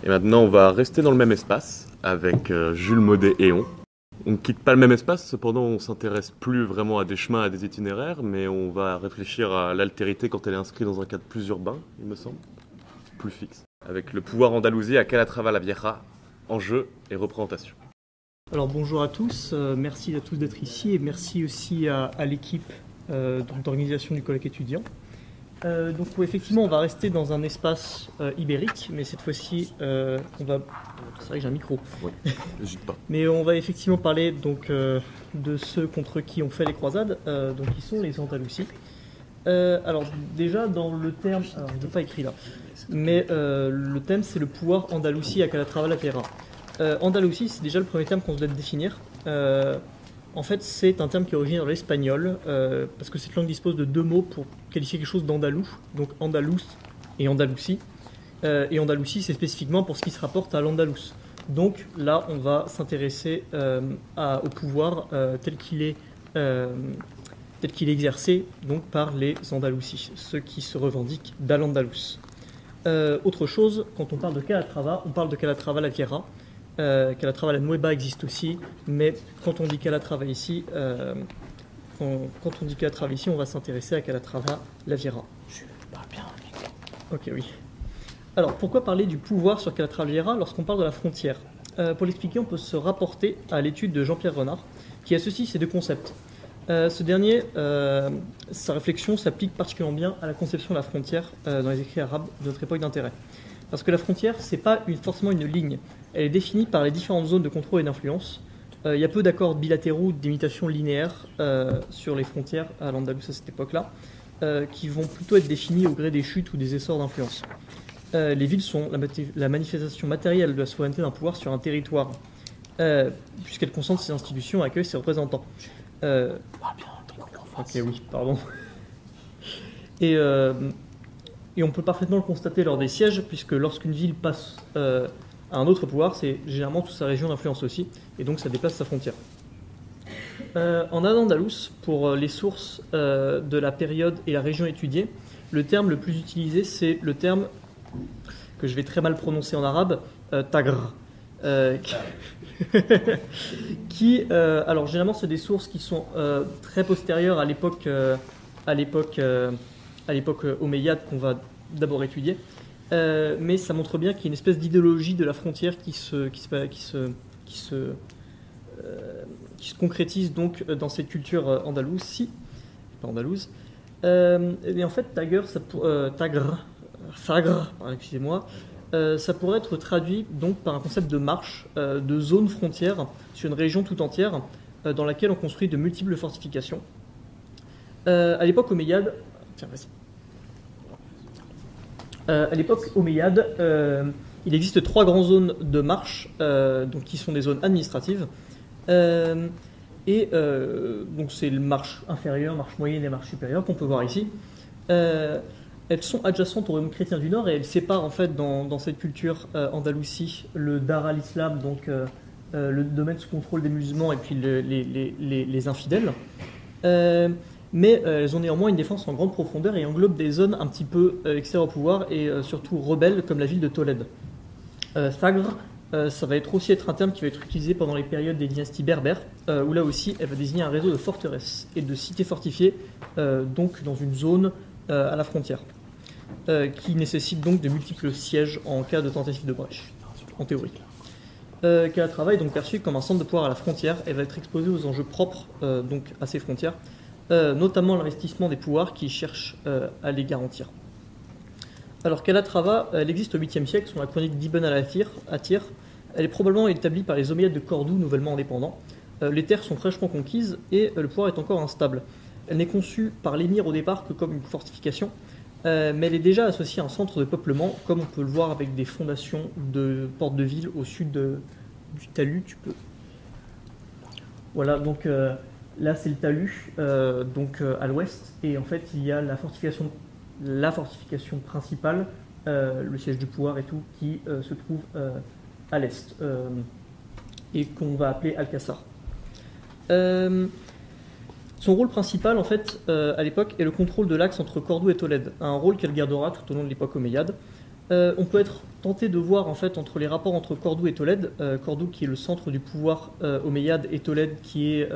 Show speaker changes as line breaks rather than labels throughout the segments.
Et maintenant, on va rester dans le même espace avec Jules Maudet-Héon. On ne quitte pas le même espace, cependant on s'intéresse plus vraiment à des chemins, à des itinéraires, mais on va réfléchir à l'altérité quand elle est inscrite dans un cadre plus urbain, il me semble, plus fixe. Avec le pouvoir Andalousie à Calatrava la Vieja, enjeu et représentation.
Alors bonjour à tous, merci à tous d'être ici et merci aussi à l'équipe d'organisation du colloque étudiant. Donc effectivement on va rester dans un espace ibérique, mais cette fois-ci on va... C'est vrai que j'ai un micro.
Oui, n'hésite pas.
Mais on va effectivement parler donc, de ceux contre qui on fait les croisades, donc qui sont les Andalousies. Alors déjà dans le terme, alors je n'ai pas écrit là, mais le thème c'est le pouvoir Andalousie à Calatrava la Vieja. Andalousie c'est déjà le premier terme qu'on doit définir. En fait c'est un terme qui est originaire dans l'espagnol, parce que cette langue dispose de deux mots pour qualifier quelque chose d'andalou, donc andalous et Andalousie. Et Andalousie c'est spécifiquement pour ce qui se rapporte à l'Andalous. Donc là on va s'intéresser au pouvoir tel qu'il est exercé donc, par les Andalousis, ceux qui se revendiquent d'Al-Andalus. Autre chose, quand on parle de Calatrava, on parle de Calatrava la Vieja. Calatrava la Nueva existe aussi, mais quand on dit Calatrava ici, on va s'intéresser à Calatrava la Vieja.
Je parle bien.
Ok, oui. Alors, pourquoi parler du pouvoir sur Calatrava la Vieja lorsqu'on parle de la frontière ? Pour l'expliquer, on peut se rapporter à l'étude de Jean-Pierre Renard, qui associe ces deux concepts. Ce dernier, sa réflexion s'applique particulièrement bien à la conception de la frontière dans les écrits arabes de notre époque d'intérêt. Parce que la frontière, ce n'est pas forcément une ligne. Elle est définie par les différentes zones de contrôle et d'influence. Il y a peu d'accords bilatéraux d'imitation linéaire sur les frontières à l'Andalous à cette époque-là, qui vont plutôt être définis au gré des chutes ou des essors d'influence. Les villes sont la manifestation matérielle de la souveraineté d'un pouvoir sur un territoire, puisqu'elles consentent ses institutions et accueillent ses représentants. Ok, oui, pardon. Et on peut parfaitement le constater lors des sièges, puisque lorsqu'une ville passe à un autre pouvoir, c'est généralement toute sa région d'influence aussi, et donc ça déplace sa frontière. En Al-Andalus, pour les sources de la période et la région étudiée, le terme le plus utilisé, c'est le terme que je vais très mal prononcer en arabe, Tagr. Alors généralement c'est des sources qui sont très postérieures à l'époque omeyyade qu'on va d'abord étudier, mais ça montre bien qu'il y a une espèce d'idéologie de la frontière qui se concrétise donc dans cette culture andalouse. Et en fait Tagr, excusez-moi, ça pourrait être traduit donc par un concept de marche, de zone frontière sur une région tout entière dans laquelle on construit de multiples fortifications. À l'époque omeyyade, il existe 3 grandes zones de marche, donc qui sont des zones administratives. Donc c'est le marche inférieure, marche moyenne et marche supérieure qu'on peut voir ici. Elles sont adjacentes au royaume chrétien du Nord et elles séparent en fait dans cette culture Andalousie le Dar al-Islam, donc le domaine sous contrôle des musulmans et puis les infidèles. Mais elles ont néanmoins une défense en grande profondeur et englobent des zones un petit peu extérieures au pouvoir et surtout rebelles comme la ville de Tolède. Thagr, ça va aussi être un terme qui va être utilisé pendant les périodes des dynasties berbères, où là aussi elle va désigner un réseau de forteresses et de cités fortifiées, donc dans une zone à la frontière, qui nécessite donc de multiples sièges en cas de tentative de brèche, en théorie. Calatrava est donc perçue comme un centre de pouvoir à la frontière et va être exposée aux enjeux propres donc à ces frontières, notamment l'investissement des pouvoirs qui cherchent à les garantir. Alors Calatrava, elle existe au 8e siècle, selon la chronique d'Ibn al-Athir. Elle est probablement établie par les Omeyyades de Cordoue, nouvellement indépendants. Les terres sont fraîchement conquises et le pouvoir est encore instable. Elle n'est conçue par l'émir au départ que comme une fortification, mais elle est déjà associée à un centre de peuplement, comme on peut le voir avec des fondations de portes de ville au sud du talus. Voilà, donc là c'est le talus, à l'ouest, et en fait il y a la fortification principale, le siège du pouvoir et tout, qui se trouve à l'est, et qu'on va appeler Alcázar. Son rôle principal, en fait, à l'époque, est le contrôle de l'axe entre Cordoue et Tolède, un rôle qu'elle gardera tout au long de l'époque omeyyade. On peut être tenter de voir en fait entre les rapports entre Cordoue et Tolède, Cordoue qui est le centre du pouvoir omeyyade et Tolède qui est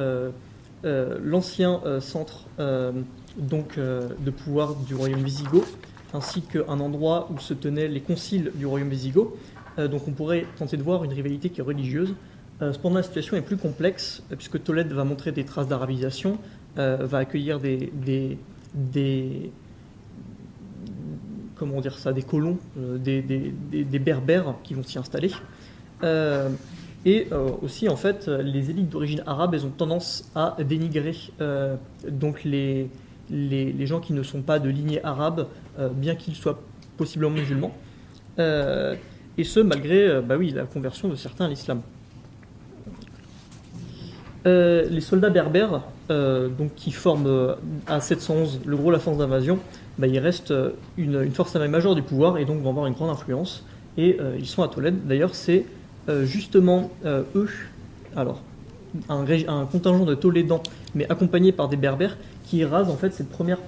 l'ancien centre de pouvoir du royaume wisigoth, ainsi qu'un endroit où se tenaient les conciles du royaume wisigoth. Donc on pourrait tenter de voir une rivalité qui est religieuse. Cependant, la situation est plus complexe, puisque Tolède va montrer des traces d'arabisation, va accueillir des colons, des berbères qui vont s'y installer. Aussi, en fait, les élites d'origine arabe, elles ont tendance à dénigrer donc les gens qui ne sont pas de lignée arabe, bien qu'ils soient possiblement musulmans. Et ce, malgré la conversion de certains à l'islam. Les soldats berbères, donc qui forment à 711 le gros la force d'invasion, il reste une force majeure du pouvoir et donc vont avoir une grande influence. Et ils sont à Tolède. D'ailleurs, c'est justement eux, alors un contingent de Tolédans, mais accompagné par des berbères, qui rasent en fait cette première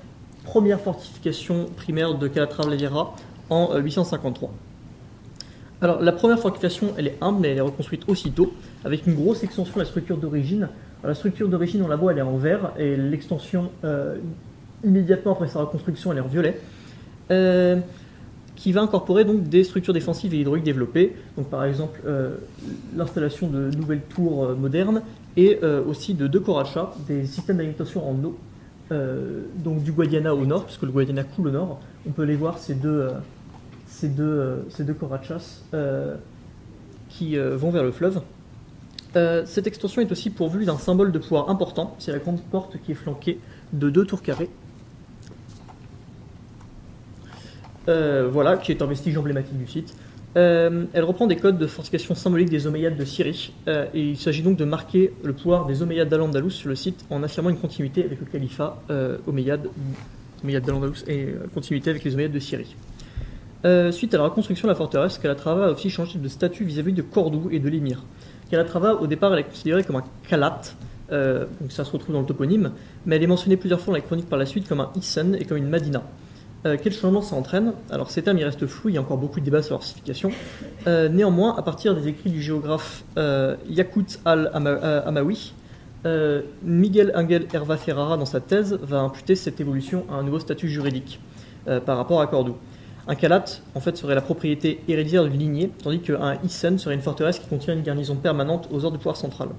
fortification primaire de Calatrava la Vieja en 853. Alors la première fortification, elle est humble, mais elle est reconstruite aussitôt, avec une grosse extension de la structure d'origine. La structure d'origine, on la voit, elle est en vert, et l'extension, immédiatement après sa reconstruction, elle est en violet, qui va incorporer donc des structures défensives et hydrauliques développées, donc par exemple l'installation de nouvelles tours modernes, et aussi de 2 corachas, des systèmes d'alimentation en eau, donc du Guadiana au nord, puisque le Guadiana coule au nord. On peut les voir, ces deux corachas qui vont vers le fleuve. Cette extension est aussi pourvue d'un symbole de pouvoir important, c'est la grande porte qui est flanquée de 2 tours carrées. Qui est un vestige emblématique du site. Elle reprend des codes de fortification symboliques des Omeyyades de Syrie, et il s'agit donc de marquer le pouvoir des Omeyyades d'Al-Andalus sur le site en affirmant une continuité avec le califat Omeyyade d'Al-Andalus et continuité avec les Omeyyades de Syrie. Suite à la reconstruction de la forteresse, Calatrava a aussi changé de statut vis-à-vis de Cordoue et de l'émir. Calatrava, au départ, elle est considérée comme un Kalat, donc ça se retrouve dans le toponyme, mais elle est mentionnée plusieurs fois dans les chroniques par la suite comme un Isen et comme une Madina. Quel changement ça entraîne? Alors ces termes ils restent flous, il y a encore beaucoup de débats sur leur signification. Néanmoins, à partir des écrits du géographe Yaqut al-Amawi, Miguel Ángel Herva Ferrara, dans sa thèse, va imputer cette évolution à un nouveau statut juridique par rapport à Cordoue. Un Kalat, en fait, serait la propriété héréditaire d'une lignée, tandis qu'un Isen serait une forteresse qui contient une garnison permanente aux ordres du pouvoir central.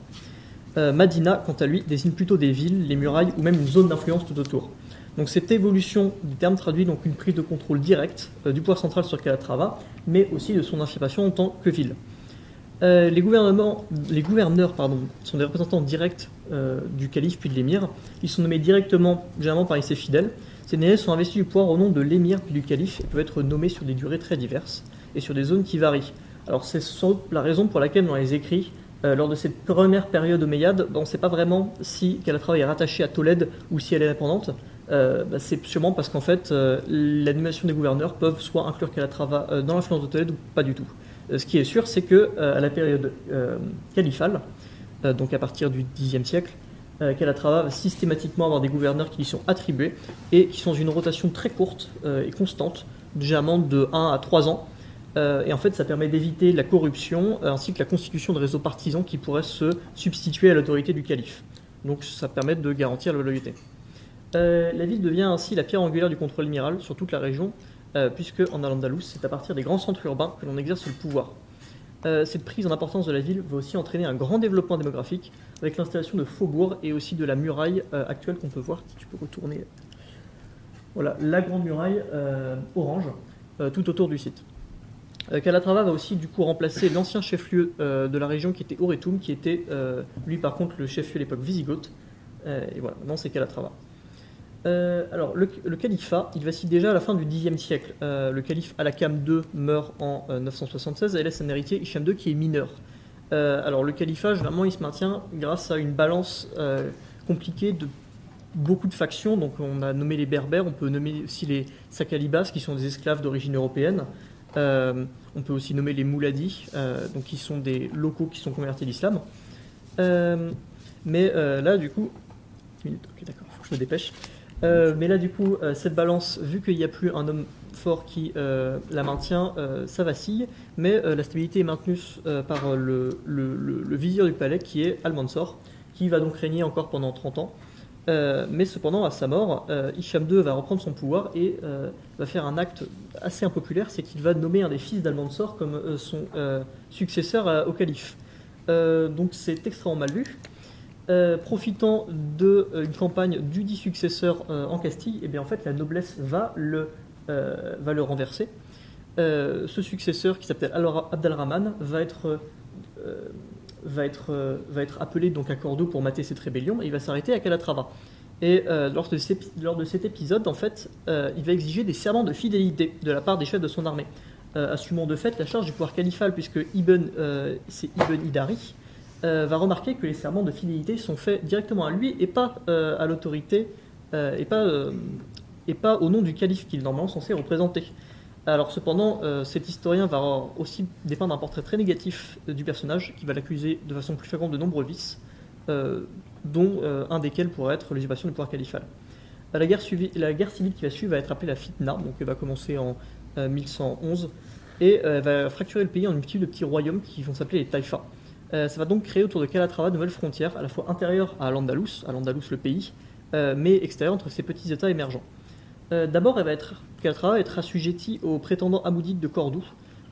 Madina, quant à lui, désigne plutôt des villes, les murailles ou même une zone d'influence tout autour. Donc cette évolution du terme traduit donc une prise de contrôle directe du pouvoir central sur Calatrava, mais aussi de son affirmation en tant que ville. Les gouverneurs sont des représentants directs du calife puis de l'émir. Ils sont nommés directement, généralement parmi ses fidèles. Ces derniers sont investis du pouvoir au nom de l'émir puis du calife et peuvent être nommés sur des durées très diverses et sur des zones qui varient. Alors c'est sans doute la raison pour laquelle dans les écrits, lors de cette première période omeyyade, on ne sait pas vraiment si Calatrava est rattachée à Tolède ou si elle est indépendante. C'est sûrement parce qu'en fait, l'animation des gouverneurs peuvent soit inclure Calatrava dans l'influence de Tolède ou pas du tout. Ce qui est sûr, c'est que à la période califale, donc à partir du Xe siècle, Calatrava va systématiquement avoir des gouverneurs qui y sont attribués et qui sont dans une rotation très courte et constante, généralement de 1 à 3 ans. Et en fait, ça permet d'éviter la corruption ainsi que la constitution de réseaux partisans qui pourraient se substituer à l'autorité du calife. Donc ça permet de garantir la loyauté. La ville devient ainsi la pierre angulaire du contrôle amiral sur toute la région, puisque en Al-Andalus, c'est à partir des grands centres urbains que l'on exerce le pouvoir. Cette prise en importance de la ville va aussi entraîner un grand développement démographique, avec l'installation de faubourgs et aussi de la muraille actuelle qu'on peut voir, si tu peux retourner. Voilà, la grande muraille orange, tout autour du site. Calatrava va aussi du coup remplacer l'ancien chef-lieu de la région qui était Oretum, qui était lui par contre le chef-lieu à l'époque Visigoth. Et voilà, maintenant c'est Calatrava. Alors, le califat, il vacille déjà à la fin du Xe siècle. Le calife Al-Hakam II meurt en 976 et laisse un héritier, Hicham II, qui est mineur. Alors, le califat, généralement, il se maintient grâce à une balance compliquée de beaucoup de factions. Donc, on a nommé les Berbères, on peut nommer aussi les Sakalibas, qui sont des esclaves d'origine européenne. On peut aussi nommer les Mouladis, donc qui sont des locaux qui sont convertis à l'islam. Là, du coup... Ok, d'accord, il faut que je me dépêche. Mais là, du coup, cette balance, vu qu'il n'y a plus un homme fort qui la maintient, ça vacille, mais la stabilité est maintenue par le vizir du palais qui est Almansor, qui va donc régner encore pendant 30 ans. Mais cependant, à sa mort, Hicham II va reprendre son pouvoir et va faire un acte assez impopulaire, c'est qu'il va nommer un des fils d'Almansor comme son successeur au calife. Donc c'est extrêmement mal vu. Profitant d'une campagne du dit successeur en Castille, et bien en fait la noblesse va le renverser. Ce successeur qui s'appelle Abdelrahman va être appelé donc à Cordoue pour mater cette rébellion et il va s'arrêter à Calatrava. Et lors de cet épisode, en fait, il va exiger des serments de fidélité de la part des chefs de son armée, assumant de fait la charge du pouvoir califal puisque c'est Ibn Idari, va remarquer que les serments de fidélité sont faits directement à lui et pas à l'autorité et pas au nom du calife qu'il est normalement censé représenter. Alors cependant, cet historien va aussi dépeindre un portrait très négatif du personnage qui va l'accuser de façon plus fréquente de nombreux vices, dont un desquels pourrait être l'usurpation du pouvoir califal. La guerre civile qui va suivre va être appelée la Fitna, donc elle va commencer en 1111 et va fracturer le pays en une multitude de petits royaumes qui vont s'appeler les taïfas. Ça va donc créer autour de Calatrava de nouvelles frontières, à la fois intérieures à l'Andalous le pays, mais extérieures entre ces petits États émergents. D'abord, Calatrava va être assujetti aux prétendants amoudites de Cordoue.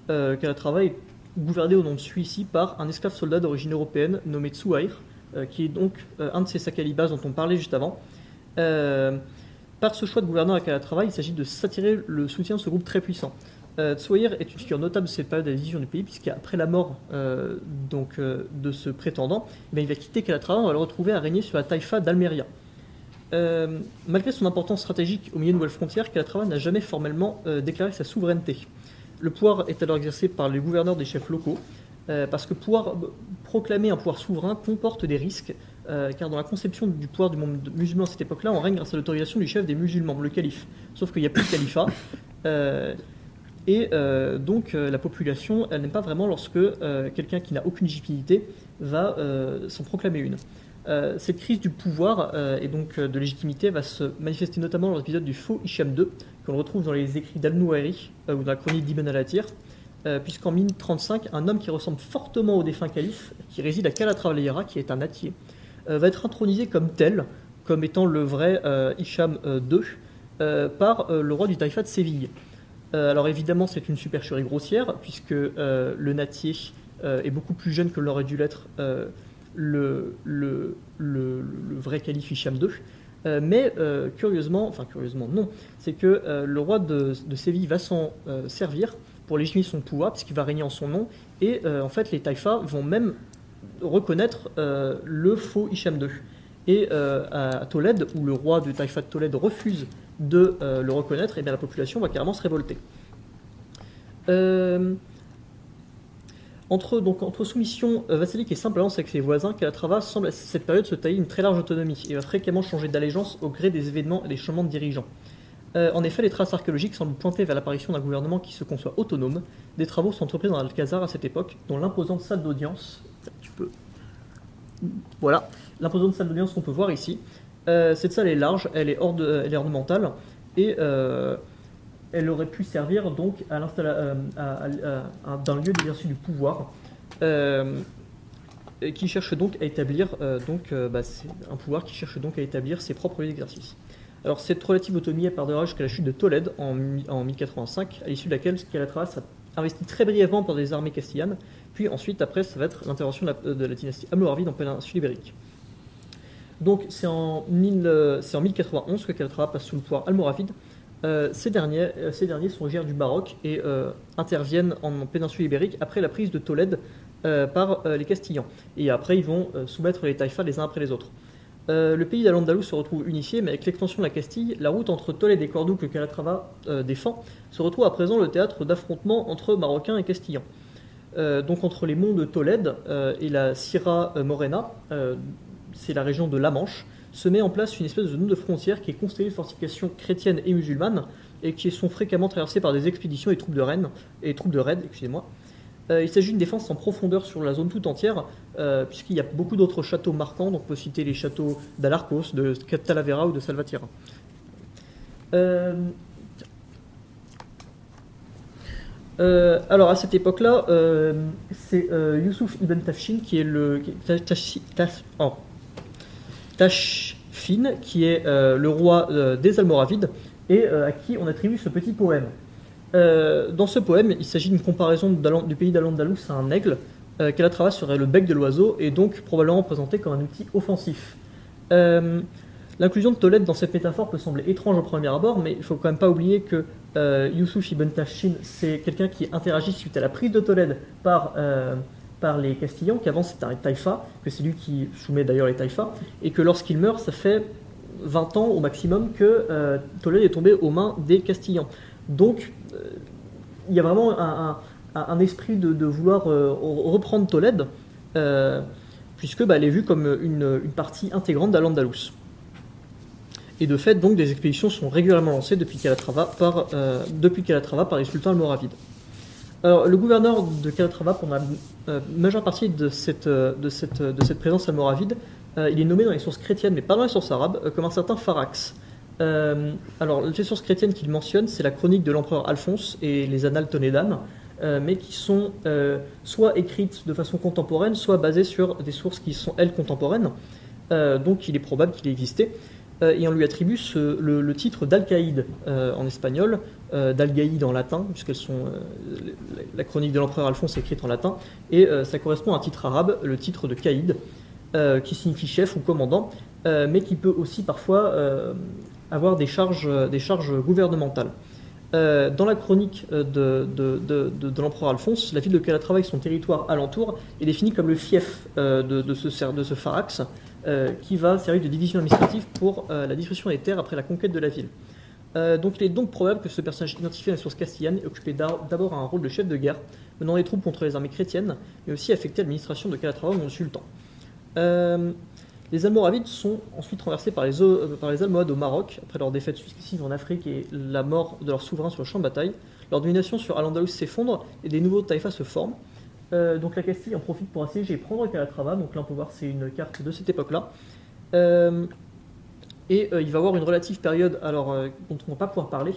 Calatrava est gouverné au nom de celui-ci par un esclave soldat d'origine européenne nommé Tsouaïr, qui est donc un de ces Sakalibas dont on parlait juste avant. Par ce choix de gouverneur à Calatrava, il s'agit de s'attirer le soutien de ce groupe très puissant. Tsouaïr est une figure notable de cette période de la division du pays, puisqu'après la mort de ce prétendant, il va quitter Calatrava, on va le retrouver à régner sur la taïfa d'Almeria. Malgré son importance stratégique au milieu de nouvelles frontières, Calatrava n'a jamais formellement déclaré sa souveraineté. Le pouvoir est alors exercé par les gouverneurs des chefs locaux, parce que pouvoir proclamer un pouvoir souverain comporte des risques, car dans la conception du pouvoir du monde musulman à cette époque-là, on règne grâce à l'autorisation du chef des musulmans, le calife. Sauf qu'il n'y a plus de califat, donc la population, elle n'aime pas vraiment lorsque quelqu'un qui n'a aucune légitimité va s'en proclamer une. Cette crise du pouvoir et donc de légitimité va se manifester notamment dans l'épisode du faux Hicham II, qu'on retrouve dans les écrits d'Al-Nouairi ou dans la chronique d'Ibn al-Athir, puisqu'en 1035, un homme qui ressemble fortement au défunt calife, qui réside à Calatrava, qui est un nattier, va être intronisé comme tel, comme étant le vrai Hicham II, par le roi du taïfa de Séville. Alors évidemment, c'est une supercherie grossière, puisque le nattier est beaucoup plus jeune que l'aurait dû l'être le vrai calife Hicham II, mais curieusement non, c'est que le roi de Séville va s'en servir pour légitimer son pouvoir, puisqu'il va régner en son nom, et en fait les taïfas vont même reconnaître le faux Hicham II. Et à Tolède, où le roi du taïfa de Tolède refuse de le reconnaître, et bien la population va carrément se révolter. Entre soumission vassalique et simple alliance avec ses voisins, Calatrava semble à cette période se tailler une très large autonomie et va fréquemment changer d'allégeance au gré des événements et des changements de dirigeants. En effet, les traces archéologiques semblent pointer vers l'apparition d'un gouvernement qui se conçoit autonome. Des travaux sont entrepris dans Alcazar à cette époque, dont l'imposante salle d'audience. Voilà, l'imposante salle d'audience qu'on peut voir ici. Cette salle est large, elle est ornementale et elle aurait pu servir donc à d'un lieu d'exercice du pouvoir qui cherche donc à établir c'est un pouvoir qui cherche donc à établir ses propres lieux d'exercice. Alors cette relative autonomie apparaîtra jusqu'à la chute de Tolède en 1085, à l'issue de laquelle Calatrava s'est investi très brièvement par des armées castillanes, puis ensuite après ça va être l'intervention de la dynastie almoravide en péninsule ibérique. Donc c'est en 1091 que Calatrava passe sous le pouvoir almoravide. Ces derniers sont originaires du Maroc et interviennent en péninsule ibérique après la prise de Tolède par les Castillans. Et après, ils vont soumettre les taïfas les uns après les autres. Le pays d'Al-Andalus se retrouve unifié, mais avec l'extension de la Castille, la route entre Tolède et Cordoue que Calatrava défend se retrouve à présent le théâtre d'affrontements entre Marocains et Castillans. Donc entre les monts de Tolède et la Sierra Morena, c'est la région de la Manche, se met en place une espèce de zone de frontière qui est constellée de fortifications chrétiennes et musulmanes et qui sont fréquemment traversées par des expéditions et troupes de raids. Il s'agit d'une défense en profondeur sur la zone tout entière, puisqu'il y a beaucoup d'autres châteaux marquants, donc on peut citer les châteaux d'Alarcos, de Talavera ou de Salvatierra. Alors à cette époque-là, c'est Youssouf ibn Tafshin qui est Tashfin, qui est le roi des Almoravides, et à qui on attribue ce petit poème. Dans ce poème, il s'agit d'une comparaison du pays d'Al-Andalus à un aigle. Calatrava serait le bec de l'oiseau et donc probablement présenté comme un outil offensif. L'inclusion de Tolède dans cette métaphore peut sembler étrange au premier abord, mais il ne faut quand même pas oublier que Youssouf ibn Tafshin, c'est quelqu'un qui interagit suite à la prise de Tolède par les Castillans, qu'avant c'était un taïfa, que c'est lui qui soumet d'ailleurs les taïfas, et que lorsqu'il meurt, ça fait 20 ans au maximum que Tolède est tombé aux mains des Castillans. Donc, il y a vraiment un esprit de vouloir reprendre Tolède, puisque elle est vue comme une partie intégrante d'Al-Andalus. Et de fait, donc, des expéditions sont régulièrement lancées depuis Calatrava par les sultans almoravides. Alors, le gouverneur de Calatrava, pendant la majeure partie de cette présence almoravide, il est nommé dans les sources chrétiennes, mais pas dans les sources arabes, comme un certain Farax. Alors, les sources chrétiennes qu'il mentionne, c'est la chronique de l'empereur Alphonse et les annales tolédanes, mais qui sont soit écrites de façon contemporaine, soit basées sur des sources qui sont, elles, contemporaines. Donc, il est probable qu'il ait existé. Et on lui attribue le titre d'Al-Qaïd en espagnol, d'Al-Gaïd en latin, puisqu'elles sont la chronique de l'empereur Alphonse est écrite en latin, et ça correspond à un titre arabe, le titre de Qaïd, qui signifie chef ou commandant, mais qui peut aussi parfois avoir des charges gouvernementales. Dans la chronique de l'empereur Alphonse, la ville de Calatrava et son territoire alentour est définie comme le fief de ce Farax, qui va servir de division administrative pour la distribution des terres après la conquête de la ville. Donc il est donc probable que ce personnage identifié dans les sources castillanes ait occupé d'abord un rôle de chef de guerre, menant les troupes contre les armées chrétiennes, mais aussi affecté l'administration de Calatrava ou le sultan. Les Almoravides sont ensuite renversés par les Almohades au Maroc, après leur défaite successive en Afrique et la mort de leur souverain sur le champ de bataille. Leur domination sur Al-Andalus s'effondre et des nouveaux taïfas se forment. Donc la Castille en profite pour assiéger et prendre Calatrava. Donc là on peut voir c'est une carte de cette époque-là. Il va y avoir une relative période, dont on ne va pas pouvoir parler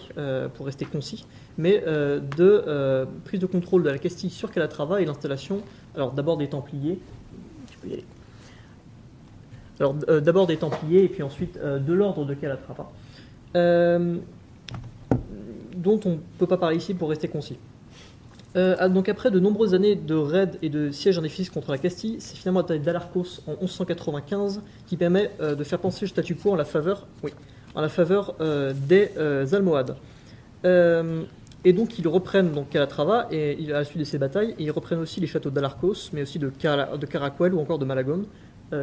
pour rester concis, mais de prise de contrôle de la Castille sur Calatrava et l'installation, d'abord des Templiers. Tu peux y aller. D'abord des Templiers et puis ensuite de l'ordre de Calatrava, dont on ne peut pas parler ici pour rester concis. Donc après de nombreuses années de raids et de sièges indéfis contre la Castille, c'est finalement la bataille d'Alarcos en 1195 qui permet de faire pencher le statu quo en la faveur des Almohades. Et donc ils reprennent Calatrava et à la suite de ces batailles, et ils reprennent aussi les châteaux d'Alarcos, mais aussi de Caracuel ou encore de Malagón,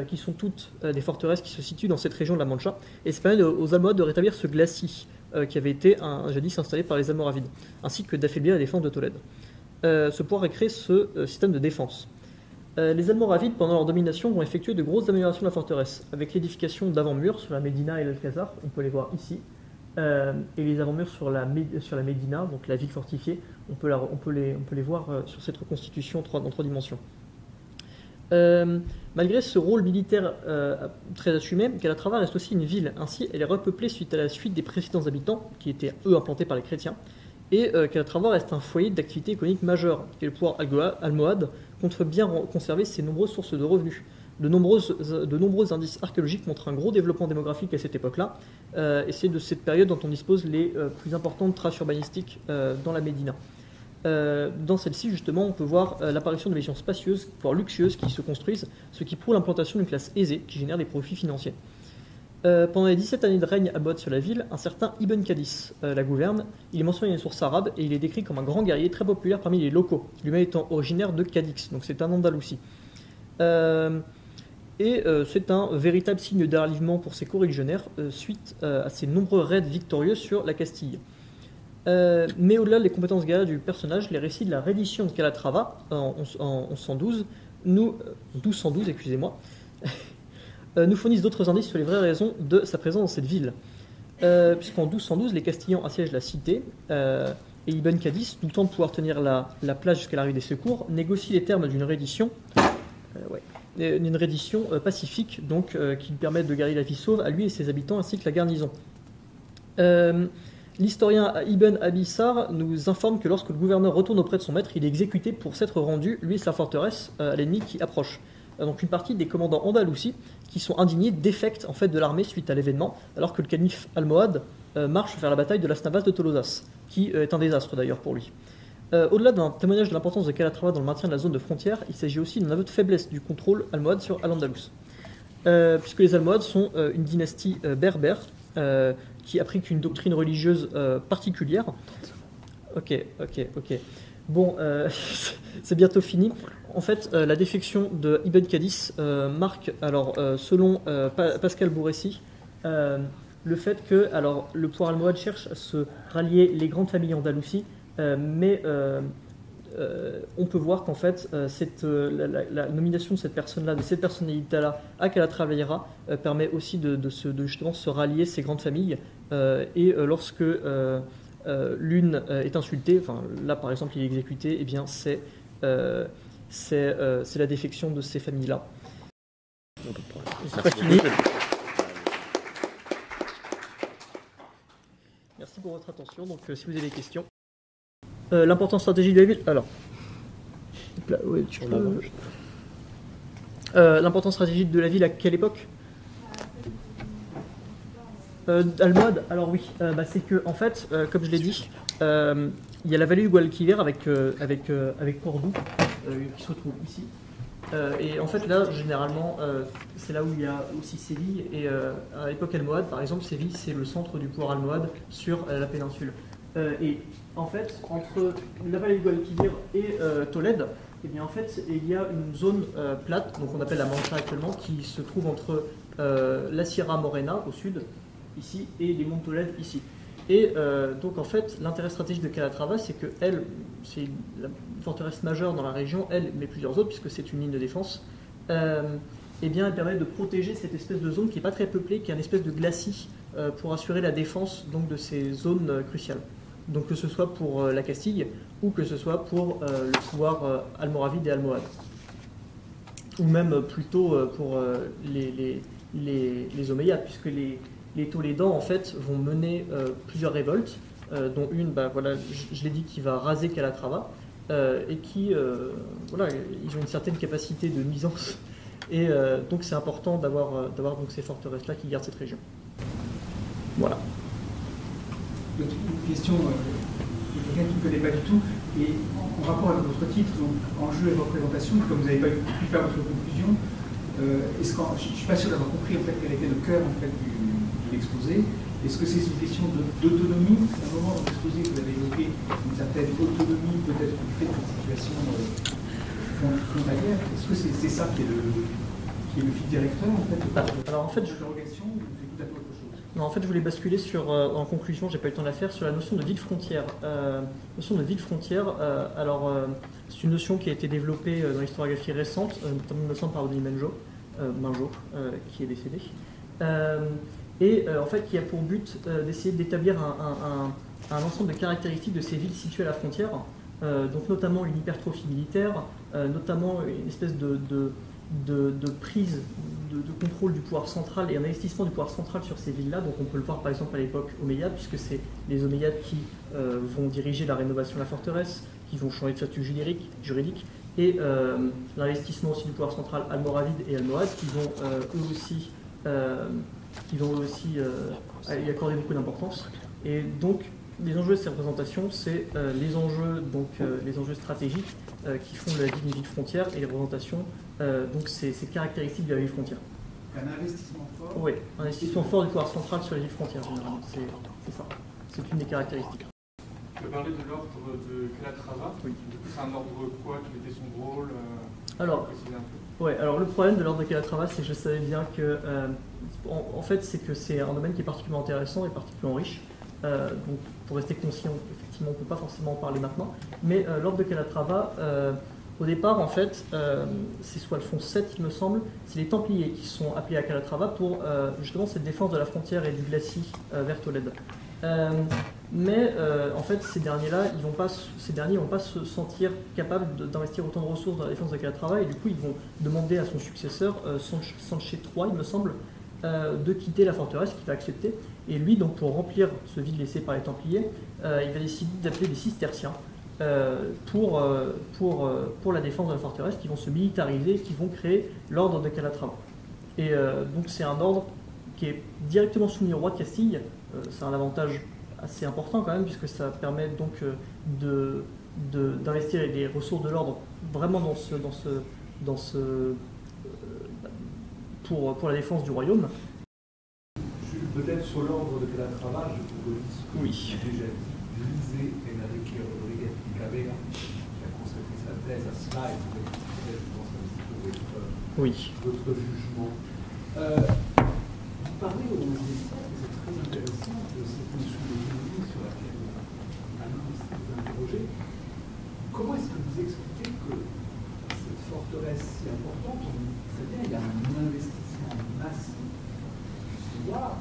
qui sont toutes des forteresses qui se situent dans cette région de la Mancha, et ça permet aux Almohades de rétablir ce glacis qui avait été jadis installé par les Almoravides, ainsi que d'affaiblir la défense de Tolède. Ce pouvoir a créé ce système de défense. Les Almoravides, pendant leur domination, vont effectuer de grosses améliorations de la forteresse, avec l'édification d'avant-murs sur la Médina et l'Alcazar, on peut les voir ici, et les avant-murs sur la Médina, donc la ville fortifiée, on peut les voir sur cette reconstitution en 3 dimensions. Malgré ce rôle militaire très assumé, Calatrava reste aussi une ville. Ainsi, elle est repeuplée suite à la suite des précédents habitants, qui étaient eux implantés par les chrétiens. Et Calatrava reste un foyer d'activité économique majeure, et le pouvoir almohade compte bien conserver ses nombreuses sources de revenus. De nombreux indices archéologiques montrent un gros développement démographique à cette époque-là, et c'est de cette période dont on dispose les plus importantes traces urbanistiques dans la Médina. Dans celle-ci, justement, on peut voir l'apparition de maisons spacieuses, voire luxueuses, qui se construisent, ce qui prouve l'implantation d'une classe aisée qui génère des profits financiers. Pendant les 17 années de règne almohade sur la ville, un certain Ibn Qadis la gouverne. Il est mentionné dans les sources arabes et il est décrit comme un grand guerrier très populaire parmi les locaux, lui-même étant originaire de Cadix, donc c'est un Andalousie. C'est un véritable signe de ralliement pour ses coreligionnaires suite à ses nombreux raids victorieux sur la Castille. Mais au-delà des compétences guerrières du personnage, les récits de la reddition de Calatrava en 1212, nous fournissent d'autres indices sur les vraies raisons de sa présence dans cette ville. Puisqu'en 1212, les Castillans assiègent la cité, et Ibn Qadis, doutant de pouvoir tenir la place jusqu'à l'arrivée des secours, négocie les termes d'une reddition, pacifique, donc qui lui permet de garder la vie sauve à lui et ses habitants, ainsi que la garnison. L'historien Ibn Abissar nous informe que lorsque le gouverneur retourne auprès de son maître, il est exécuté pour s'être rendu, lui et sa forteresse, à l'ennemi qui approche. Donc une partie des commandants andalousis qui sont indignés défectent en fait de l'armée suite à l'événement, alors que le calife almohade marche vers la bataille de Las Navas de Tolosas, qui est un désastre d'ailleurs pour lui. Au-delà d'un témoignage de l'importance de Calatrava dans le maintien de la zone de frontière, il s'agit aussi d'un aveu de faiblesse du contrôle almohade sur Al-Andalus. Puisque les Almohades sont une dynastie berbère qui applique une doctrine religieuse particulière. Ok. Bon, c'est bientôt fini. En fait, la défection de Ibn Qadis marque, alors, selon Pascal Bouressi, le fait que alors, le pouvoir almohade cherche à se rallier les grandes familles andalousies, mais on peut voir qu'en fait, la nomination de cette personne-là, de cette personnalité-là à Calatrava permet aussi de justement se rallier ces grandes familles. Et lorsque l'une est insultée, enfin là par exemple il est exécuté, eh bien c'est la défection de ces familles-là. C'est pas fini. Merci pour votre attention. Donc si vous avez des questions. L'importance stratégique de la ville. Alors, ouais, l'importance stratégique de la ville à quelle époque? Almohade, alors oui, c'est que en fait, comme je l'ai dit, il y a la vallée du Guadalquivir avec Cordoue qui se trouve ici. Et en fait là, généralement, c'est là où il y a aussi Séville. Et à l'époque almohade, par exemple, Séville c'est le centre du pouvoir almohade sur la péninsule. Et en fait, entre la vallée du Guadalquivir et Tolède, eh bien, en fait, il y a une zone plate, donc on appelle la Mancha actuellement, qui se trouve entre la Sierra Morena au sud, ici, et les monts de Tolède ici. Et donc en fait, l'intérêt stratégique de Calatrava, c'est que elle, c'est la forteresse majeure dans la région, elle, mais plusieurs autres, puisque c'est une ligne de défense. Eh bien, elle permet de protéger cette espèce de zone qui n'est pas très peuplée, qui est une espèce de glacis pour assurer la défense donc, de ces zones cruciales. Donc que ce soit pour la Castille ou que ce soit pour le pouvoir almoravide et almohade. Ou même plutôt pour les Omeyyades, puisque les Tolédans en fait vont mener plusieurs révoltes, dont une, voilà, je l'ai dit, qui va raser Calatrava, et qui, voilà, ils ont une certaine capacité de nuisance, et donc c'est important d'avoir donc ces forteresses-là qui gardent cette région. Voilà.
Une question de quelqu'un qui ne connaît pas du tout, et en rapport avec votre titre, donc enjeu et représentation, comme vous n'avez pas pu faire votre conclusion, je ne suis pas sûr d'avoir compris en fait, quel était le cœur en fait, de l'exposé. Est-ce que c'est une question d'autonomie? À un moment dans l'exposé, vous avez évoqué une certaine autonomie, peut-être du fait de cette situation frontalière. Est-ce que c'est ça qui est le fil directeur en fait,
alors, en fait,
l'interrogation, ou c'est tout à fait autre chose?
Non, en fait, je voulais basculer sur, en conclusion, j'ai pas eu le temps de la faire, sur la notion de ville frontière. Notion de ville frontière, c'est une notion qui a été développée dans l'historiographie récente, notamment me semble par Denis Minjo, qui est décédé, et en fait qui a pour but d'essayer d'établir un ensemble de caractéristiques de ces villes situées à la frontière, donc notamment une hypertrophie militaire, notamment une espèce de prise de contrôle du pouvoir central et un investissement du pouvoir central sur ces villes-là. Donc on peut le voir par exemple à l'époque Omeyyade, puisque c'est les Omeyyades qui vont diriger la rénovation de la forteresse, qui vont changer de statut juridique, et l'investissement aussi du pouvoir central almoravide et almohade, qui vont eux aussi y accorder beaucoup d'importance. Et donc les enjeux de ces représentations, c'est les enjeux stratégiques qui font de la ville une ville frontière, et les représentations, donc ces caractéristiques de la ville frontière.
Un investissement fort?
Oui, un investissement fort du pouvoir central sur les villes frontières, généralement. C'est ça. C'est une des caractéristiques.
Tu as parlé de l'ordre de Calatrava.
Oui.
Du coup, c'est un ordre quoi? Quel était son rôle?
Alors le problème de l'ordre de Calatrava, c'est que je savais bien que, en fait, c'est que c'est un domaine qui est particulièrement intéressant et particulièrement riche. Donc, pour rester concis, effectivement, on ne peut pas forcément en parler maintenant. Mais l'ordre de Calatrava, au départ, en fait, c'est sous Alphonse VII, il me semble, c'est les Templiers qui sont appelés à Calatrava pour justement cette défense de la frontière et du glacis vers Tolède. Mais en fait, ces derniers-là, ils vont pas se sentir capables d'investir autant de ressources dans la défense de Calatrava, et du coup, ils vont demander à son successeur, Sanché III, il me semble, de quitter la forteresse, qu'il va accepter. Et lui, donc, pour remplir ce vide laissé par les Templiers, il va décider d'appeler des cisterciens pour la défense de la forteresse, qui vont se militariser, qui vont créer l'ordre de Calatrava. Et donc c'est un ordre qui est directement soumis au roi de Castille. C'est un avantage assez important quand même, puisque ça permet donc d'investir les ressources de l'ordre vraiment pour la défense du royaume.
Peut-être sur l'ordre de Calatrava, je vous relis ce que
Oui.
j'ai déjà dit. Lisez Enrique Rodriguez Picabea, qui a consacré sa thèse à cela, et peut-être, je pense, un petit peu votre jugement. Vous parlez au XIe siècle, et c'est très intéressant, de cette notion d'autonomie sur laquelle Alain s'est interrogé. Comment est-ce que vous expliquez que cette forteresse si importante, on sait bien, il y a un investissement massif du pouvoir,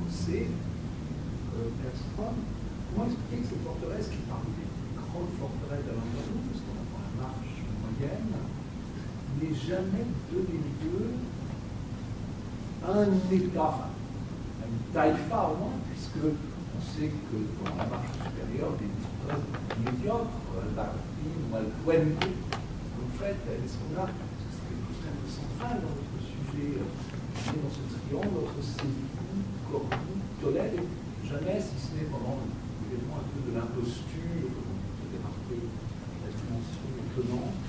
on le sait, Perstrom, comment expliquer que cette forteresse, qui est parmi les grandes forteresses d'Al-Andalus, qu'on appelle la marche moyenne, n'ait jamais donné lieu à un État, à une taïfa au moins, puisque on sait que dans la marche supérieure, des forteresses médiocres, l'Arpine ou Al-Puente, en fait, est-ce qu'on a, parce que c'est quelque chose d'un peu central dans notre sujet, dans ce triangle entre Séville, Cordoue, Tolède, jamais, si ce n'est pendant l'événement un peu de l'imposture, comme on peut démarquer la dimension étonnante,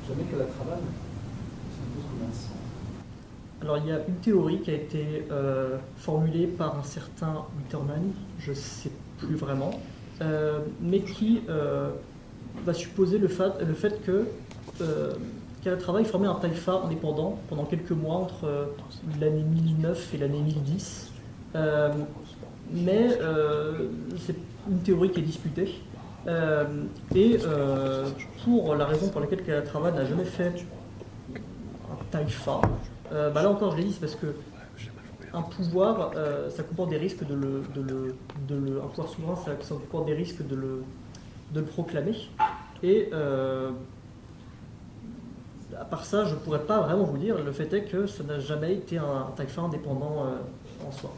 jamais Calatrava s'impose comme un centre.
Alors il y a une théorie qui a été formulée par un certain Witterman, je ne sais plus vraiment, mais qui va supposer le fait que Calatrava formait un taïfa indépendant pendant quelques mois entre l'année 1009 et l'année 1010. Mais c'est une théorie qui est disputée. Pour la raison pour laquelle Calatrava n'a jamais fait un taïfa, là encore je l'ai dit, c'est parce que un pouvoir, ça comporte des risques un pouvoir souverain, ça comporte des risques de le proclamer. Et à part ça, je ne pourrais pas vraiment vous dire. Le fait est que ça n'a jamais été un taïfa indépendant en soi.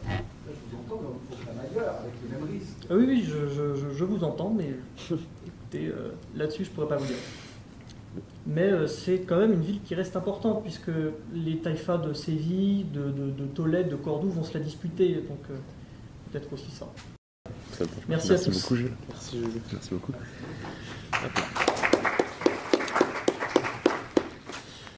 Je vous entends, mais on proclame ailleurs, avec le même risque.
Oui, je vous entends, mais écoutez, là-dessus, je ne pourrais pas vous dire. Mais c'est quand même une ville qui reste importante, puisque les taïfas de Séville, de Tolède, de Cordoue vont se la disputer, donc peut-être aussi ça.
Très bon.
Merci à tous.
Beaucoup, Jules. Merci beaucoup.